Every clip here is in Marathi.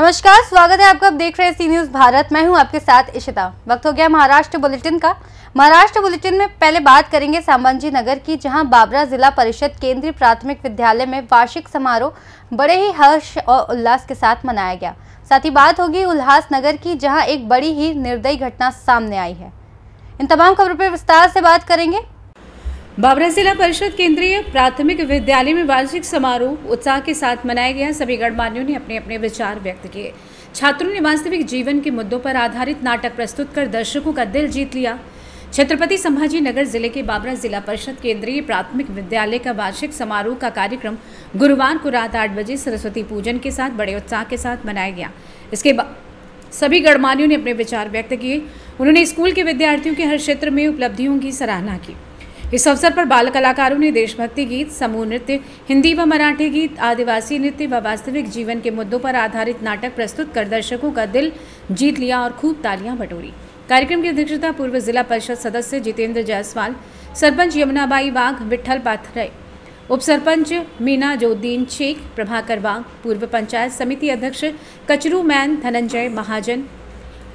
नमस्कार, स्वागत है आपका। आप देख रहे हैं सी न्यूज भारत। मैं हूं आपके साथ इशिता। वक्त हो गया महाराष्ट्र बुलेटिन का। महाराष्ट्र बुलेटिन में पहले बात करेंगे संभाजी नगर की, जहां बाबरा जिला परिषद केंद्रीय प्राथमिक विद्यालय में वार्षिक समारोह बड़े ही हर्ष और उल्लास के साथ मनाया गया। साथ ही बात होगी उल्लासनगर की, जहाँ एक बड़ी ही निर्दयी घटना सामने आई है। इन तमाम खबरों पर विस्तार से बात करेंगे। बाबरा जिला परिषद केंद्रीय प्राथमिक विद्यालय में वार्षिक समारोह उत्साह के साथ मनाया गया। सभी गणमान्यों ने अपने अपने विचार व्यक्त किए। छात्रों ने वास्तविक जीवन के मुद्दों पर आधारित नाटक प्रस्तुत कर दर्शकों का दिल जीत लिया। छत्रपति संभाजी नगर जिले के बाबरा जिला परिषद केंद्रीय प्राथमिक विद्यालय का वार्षिक समारोह का कार्यक्रम गुरुवार को रात 8 बजे सरस्वती पूजन के साथ बड़े उत्साह के साथ मनाया गया। इसके बाद सभी गणमान्यों ने अपने विचार व्यक्त किए। उन्होंने स्कूल के विद्यार्थियों के हर क्षेत्र में उपलब्धियों की सराहना की। इस अवसर पर बाल कलाकारों ने देशभक्ति गीत, समूह नृत्य, हिंदी व मराठी गीत, आदिवासी नृत्य व वास्तविक जीवन के मुद्दों पर आधारित नाटक प्रस्तुत कर दर्शकों का दिल जीत लिया और खूब तालियां बटोरी। कार्यक्रम की अध्यक्षता पूर्व जिला परिषद सदस्य जितेंद्र जायसवाल, सरपंच यमुनाबाई वाघ, विठ्ठल पाथरे, उप सरपंच मीना जोद्दीन शेख, प्रभाकर वाघ, पूर्व पंचायत समिति अध्यक्ष कचरू मैन धनंजय महाजन,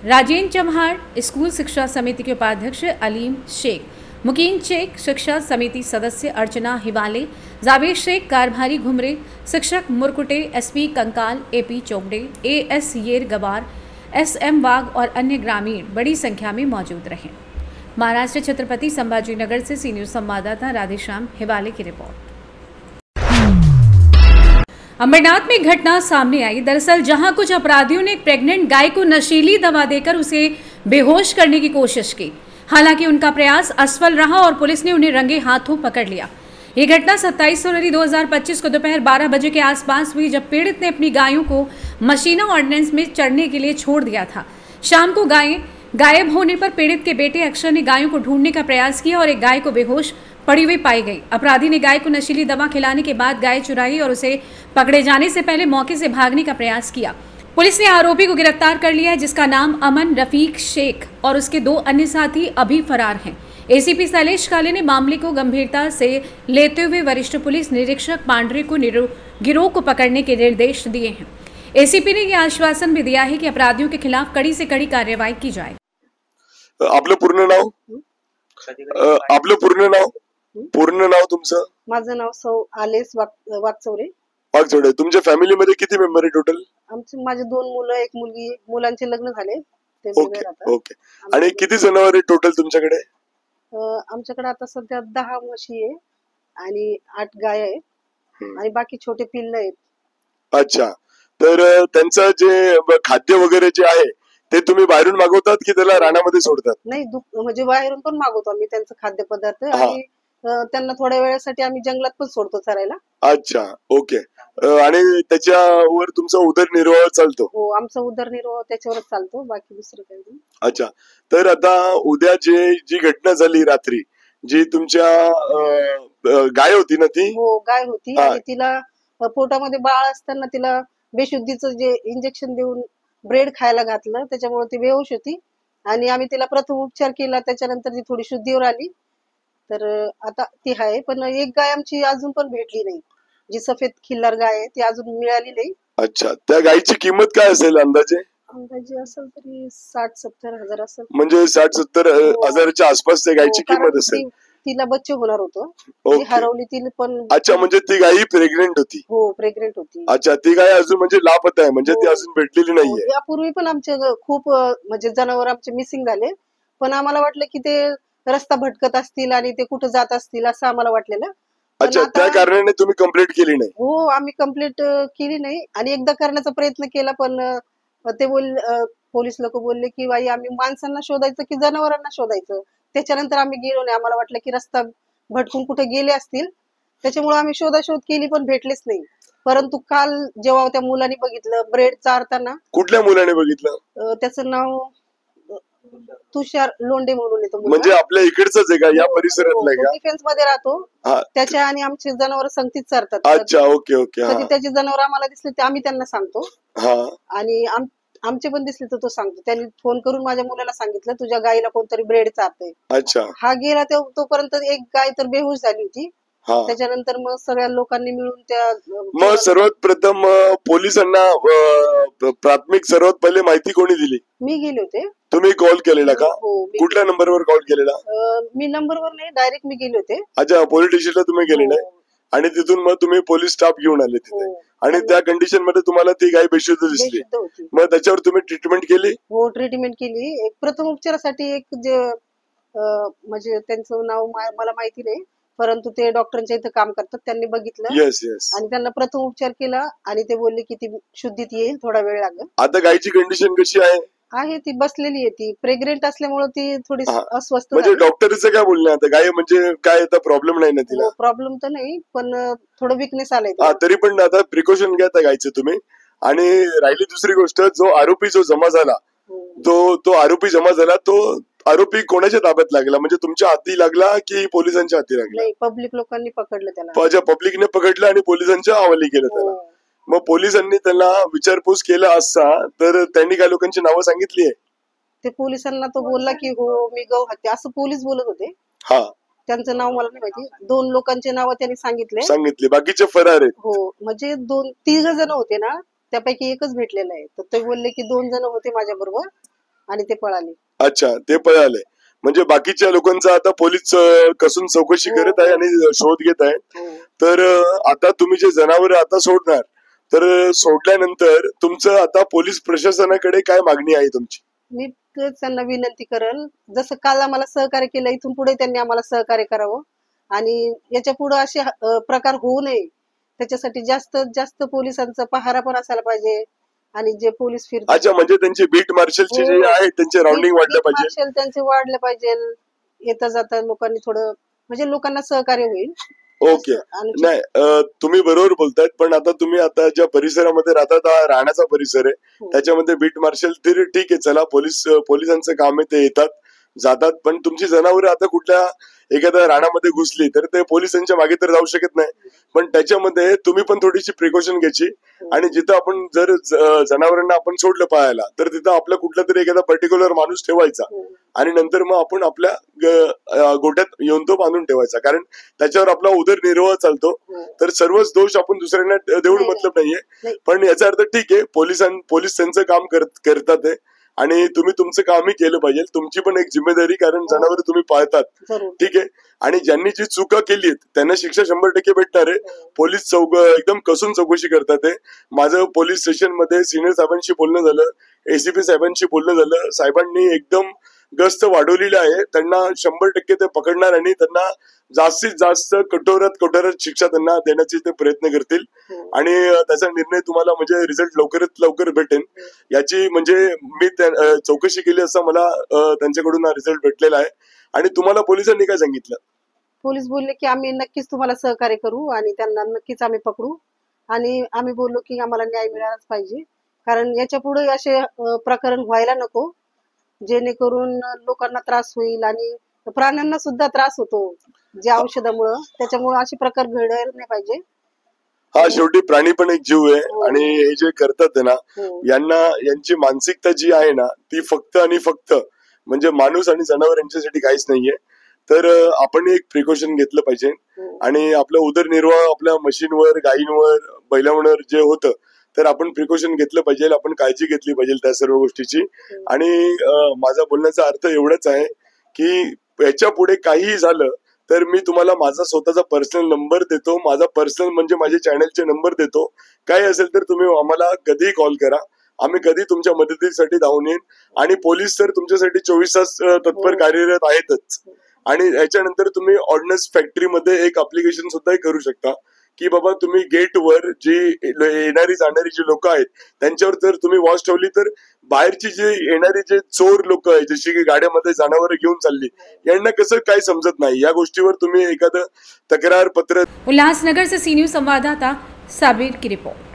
राजेंद्र चम्हाड़, स्कूल शिक्षा समिति के उपाध्यक्ष अलीम शेख, मुकीम शेख, शिक्षा समिति सदस्य अर्चना हिवाले, जावेद शेख, कारभारी घुमरे, शिक्षक मुरकुटे, एसपी कंकाल, एपी चोगडे, एएस येर गवार, एसएम वाघ और अन्य ग्रामीण बड़ी संख्या में मौजूद रहे। महाराष्ट्र छत्रपति संभाजी नगर से सी न्यूज संवाददाता राधेश्याम हिवाले की रिपोर्ट। अंबरनाथ में घटना सामने आई। दरअसल जहां कुछ अपराधियों ने एक प्रेग्नेंट गाय को नशीली दवा देकर उसे बेहोश करने की कोशिश की, हालांकि उनका प्रयास असफल रहा और पुलिस ने उन्हें रंगे हाथों पकड़ लिया। ये घटना 27 फरवरी 2025 को दोपहर 12 बजे के आसपास हुई, जब पीड़ित ने अपनी गायों को मशीना ऑर्डिनेंस में चढ़ने के लिए छोड़ दिया था। शाम को गायें गायब होने पर पीड़ित के बेटे अक्षर ने गायों को ढूंढने का प्रयास किया और एक गाय को बेहोश पड़ी हुई पाई गई। अपराधी ने गाय को नशीली दवा खिलाने के बाद गाय चुराई और उसे पकड़े जाने से पहले मौके से भागने का प्रयास किया। पुलिस ने आरोपी को गिरफ्तार कर लिया है, जिसका नाम अमन रफीक शेख और उसके 2 अन्य साथी अभी फरार हैं। एसीपी शैलेश काले ने मामले को गंभीरता से लेते हुए वरिष्ठ पुलिस निरीक्षक पांडरे को गिरोह को पकड़ने के निर्देश दिए हैं। एसीपी ने यह आश्वासन भी दिया है कि अपराधियों के खिलाफ कड़ी से कड़ी कार्यवाही की जाए। आपलं पूर्ण नाव तुमचं? माझं नाव सौ आलेस वागचौरे। वागचौरे। तुमच्या फॅमिलीमध्ये किती मेंबर आहे टोटल? माझे 2 मुलं, 1 मुलगी, मुलांचे लग्न झाले, ते ओके ओके। आणि किती जनावर आहे टोटल तुमच्याकडे? आमच्याकडे आता सध्या 10 म्हशी आहे आणि 8 गाय आहे आणि बाकी छोटे पिल्ल आहेत। अच्छा, तर त्यांचं जे खाद्य वगैरे जे आहे ते तुम्ही बाहेरून मागवतात की त्याला रानामध्ये सोडतात? नाही, म्हणजे बाहेरून पण मागवतो आम्ही त्यांचं खाद्यपदार्थ आणि त्यांना थोड्या वेळासाठी आम्ही जंगलात पण सोडतो चरायला। अच्छा, ओके। आणि त्याच्यावर तुमचा उदरनिर्वाह चालतो? हो, आमचा उदरनिर्वाह त्याच्यावरच चालतो, बाकी दुसरं काही नाही। अच्छा, तर आता उद्या जी घटना झाली रात्री, जी तुमच्या गाय होती ना ती? हो, गाय होती आणि तिला पोटामध्ये बाळ असताना तिला बेशुद्धीचं जे इंजेक्शन देऊन ब्रेड खायला घातलं, त्याच्यामुळे ती बेहोश होती आणि आम्ही तिला प्रथम उपचार केला, त्याच्यानंतर ती थोडी शुद्धीवर आली, तर आता ती आहे। पण एक गाय आमची अजून पण भेटली नाही, जी सफेद खिल्लार गाय आहे ती अजून मिळाली नाही। अच्छा, त्या गायची किंमत काय असेल अंदाजे? अंदाजे असेल तरी 60-70 हजार असेल। म्हणजे 60-70 हजाराच्या आसपास त्या गायची किंमत असेल। तिला बच्चे होणार होतं, ती हरवली ती पण। अच्छा, म्हणजे ती गाय प्रेग्नेंट होती? हो, प्रेग्नेंट होती। अच्छा, ती गाय अजून म्हणजे लापता आहे, म्हणजे ती अजून भेटलेली नाहीये? यापूर्वी पण आमचे खूप म्हणजे जनावर आमचे मिसिंग झाले, पण आम्हाला वाटलं की ते रस्ता भटकत असतील आणि ते कुठे जात असतील असं आम्हाला वाटलेलं। अच्छा, त्या कारणाने तुम्ही कंप्लेंट केली नाही? हो, आम्ही कंप्लेंट केली नाही आणि एकदा करण्याचा प्रयत्न केला, पण ते पोलीस लोक बोलले की बाई आम्ही माणसांना शोधायचं की जनावरांना शोधायचं। त्याच्यानंतर आम्ही गेलो नाही, आम्हाला वाटलं की रस्ता भटकून कुठे गेले असतील, त्याच्यामुळे आम्ही शोधाशोध केली पण भेटलेच नाही। परंतु काल जेव्हा त्या मुलांनी बघितलं ब्रेड चारताना। कुठल्या मुलाने बघितलं? त्याचं नाव तुषार लोंढे म्हणून येतो। म्हणजे आपल्या इकडचंच आहे का, या परिसरातलं आहे का? डिफेन्स मध्ये राहतो, त्याच्या आणि आमचे जनावर संगतीत चारतात। अच्छा, ओके ओके। कधी त्याचे जनावर आम्हाला दिसले ते आम्ही त्यांना सांगतो आणि आमचे पण दिसले तर तो सांगतो। त्यांनी फोन करून माझ्या मुलाला सांगितलं तुझ्या गायीला कोणतरी ब्रेड चारतंय। अच्छा, हा गेला तोपर्यंत एक गाय तर बेहोश झाली होती हा. त्याच्यानंतर मग सगळ्या लोकांनी मिळून त्या मग सर्वात प्रथम पोलिसांना प्राथमिक सर्वात पहिले माहिती कोणी दिली? मी गेले होते. तुम्ही कॉल केलेला का? हो, कुठल्या नंबरवर कॉल केलेला? मी नंबरवर नाही, डायरेक्ट मी गेले होते. अच्छा, पोलीस स्टेशनला तुम्ही गेलेले आणि तिथून मग तुम्ही पोलीस स्टाफ घेऊन आले तिथे आणि त्या कंडिशन मध्ये तुम्हाला ती गाय बेशुद्ध दिसली. मग त्याच्यावर तुम्ही ट्रीटमेंट केली? हो, ट्रीटमेंट केली. एक प्रथम उपचारासाठी एक जे म्हणजे त्यांचं नाव मला माहिती नाही, परंतु ते डॉक्टरांच्या इथं काम करतात, त्यांनी बघितलं आणि त्यांना प्रथम उपचार केला आणि ते बोलले की ती शुद्धीत येईल, थोडा वेळ लागेल. आता गायची कंडिशन कशी आहे? ती बसलेली आहे, ती प्रेग्नेंट असल्यामुळे ती थोडी अस्वस्थ. म्हणजे डॉक्टरचं काय बोलणं आता गाय म्हणजे काय आता प्रॉब्लेम नाही ना तिला? प्रॉब्लेम तर नाही, पण थोडं विकनेस आलाय. तरी पण आता प्रिकॉशन घ्या त्या गायचं तुम्ही. आणि राहिली दुसरी गोष्ट, जो आरोपी जमा झाला तो आरोपी जमा झाला, तो आरोपी कोणाच्या ताब्यात लागला? म्हणजे तुमच्या हाती लागला की पोलिसांच्या हाती लागला? पब्लिक लोकांनी पकडलं त्याला. पब्लिकने पकडलं आणि पोलिसांच्या हवाली केलं त्याला. मग पोलिसांनी त्याला विचारपूस केला असता तर त्यांनी काय लोकांची नावं सांगितली आहे? ते पोलिसांना तो बोलला की हो मी गौ हत्या, असं पोलीस बोलत होते. हा, त्यांचं नाव मला नाही माहिती. 2 लोकांचे नाव त्यांनी सांगितले, बाकीचे फरार आहेत. हो, म्हणजे 2-3 जण होते ना, त्यापैकी एकच भेटलेला आहे. तर ते बोलले की 2 जण होते माझ्या बरोबर आणि ते पळाले. अच्छा, ते पळाले. म्हणजे बाकीच्या लोकांचा आता पोलीस कसून चौकशी करत आहे आणि शोध घेत आहे. तर आता तुम्ही जे जनावर आता सोडणार, तर सोडल्यानंतर तुमचं आता पोलीस प्रशासनाकडे काय मागणी आहे तुमची? मी त्यांना विनंती करेल, जसं काल आम्हाला सहकार्य केलं, इथून पुढे त्यांनी आम्हाला सहकार्य करावं आणि याच्या पुढे असे प्रकार होऊ नये, त्याच्यासाठी जास्तीत जास्त पोलिसांचा पहारा पण असायला पाहिजे आणि जे पोलीस फिरतात. अच्छा, म्हणजे त्यांचे बीट मार्शलचे जे आहेत त्यांचे राउंडिंग वाढलं पाहिजे. त्यांचे वाढले पाहिजे. येता जाता लोकांनी थोडं म्हणजे लोकांना सहकार्य होईल. ओके, नाही तुम्ही बरोबर बोलतायत. पण आता तुम्ही आता ज्या परिसरामध्ये राहतात, हा राहण्याचा परिसर आहे, त्याच्यामध्ये बीट मार्शल तरी ठीक आहे, चला पोलिसांचं काम आहे, ते येतात जातात. पण तुमची जनावरं आता कुठल्या एखाद्या रानामध्ये घुसली तर ते पोलिसांच्या मागे तर जाऊ शकत नाही. पण त्याच्यामध्ये तुम्ही पण थोडीशी प्रिकॉशन घ्यायची आणि जिथं आपण जर जनावरांना आपण सोडलं पाहायला, तर तिथं आपला कुठला तरी एखादा पर्टिक्युलर माणूस ठेवायचा आणि नंतर मग आपण आपल्या गोठ्यात येऊन तो बांधून ठेवायचा, कारण त्याच्यावर आपला उदरनिर्वाह चालतो. तर सर्वच दोष आपण दुसऱ्यांना देऊन मतलब नाहीये. पण याचा अर्थ ठीक आहे, पोलीस त्यांचं काम करतात आहे आणि तुम्ही तुमचं कामही केलं पाहिजे. तुमची पण एक जिम्मेदारी, कारण जनावर तुम्ही पाळतात, ठीक आहे. आणि ज्यांनी जी चुका केली त्यांना शिक्षा 100% भेटणार आहे. पोलीस एकदम कसून चौकशी करतात आहे. माझं पोलीस स्टेशन मध्ये सिनियर साहेबांशी बोलणं झालं, एसीपी साहेबांशी बोलणं झालं. साहेबांनी एकदम गस्त वाढवलेली आहे. त्यांना 100% ते पकडणार आणि त्यांना जास्तीत जास्त कठोरात शिक्षा त्यांना देण्याचे ते प्रयत्न करतील आणि त्याचा निर्णय तुम्हाला म्हणजे रिझल्ट लवकरात लवकर भेटेल. याची म्हणजे मी चौकशी केली असता मला त्यांच्याकडून हा रिझल्ट भेटलेला आहे. आणि तुम्हाला पोलिसांनी काय सांगितलं? पोलीस बोलले की आम्ही नक्कीच तुम्हाला सहकार्य करू आणि त्यांना नक्कीच आम्ही पकडू. आणि आम्ही बोललो की आम्हाला न्याय मिळालाच पाहिजे, कारण याच्या पुढे असे प्रकरण व्हायला नको, जेणेकरून लोकांना त्रास होईल आणि प्राण्यांना सुद्धा त्रास होतो ज्या औषधामुळं. त्याच्यामुळे असे प्रकार घडायला नाही पाहिजे. हा, शेवटी प्राणी पण एक जीव आहे आणि हे जे करतात ना, यांची मानसिकता जी आहे ना, ती फक्त आणि फक्त म्हणजे माणूस आणि जनावर यांच्यासाठी काहीच नाहीये. तर आपण एक प्रिकॉशन घेतलं पाहिजे आणि आपला उदरनिर्वाह आपल्या म्हशींवर, गायींवर, बैलांवर जे होतं, तर आपण प्रिकॉशन घेतलं पाहिजे, आपण काळजी घेतली पाहिजे त्या सर्व गोष्टीची. आणि माझा बोलण्याचा अर्थ एवढाच आहे की याच्या पुढे काहीही झालं तर मी तुम्हाला माझा स्वतःचा पर्सनल नंबर देतो, माझा पर्सनल म्हणजे माझे चॅनलचे नंबर देतो. काय असेल तर तुम्ही आम्हाला कधीही कॉल करा, आम्ही कधी तुमच्या मदतीसाठी धावून येईन. आणि पोलीस तर तुमच्यासाठी 24 तास तत्पर कार्यरत आहेतच. आणि याच्यानंतर तुम्ही ऑर्डिनन्स फॅक्टरीमध्ये एक अप्लिकेशन सुद्धा करू शकता की बाबा तुम्ही गेटवर जी येणारी जाणारी जी लोक आहेत त्यांच्यावर जर तुम्ही वॉच ठेवली तर बाहेरची जी येणारी जे चोर लोक आहेत, जशी की गाड्यामध्ये जनावर घेऊन चालली, यांना कसं काय समजत नाही, या गोष्टीवर तुम्ही एखादं तक्रार पत्र. उल्लासनगर से सी न्यूज़ संवाददाता साबिर की रिपोर्ट।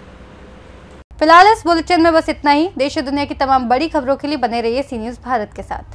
फिलहाल इस बुलेटिन में बस इतना ही। देश और दुनिया की तमाम बड़ी खबरों के लिए बने रहिए सी न्यूज़ भारत के साथ।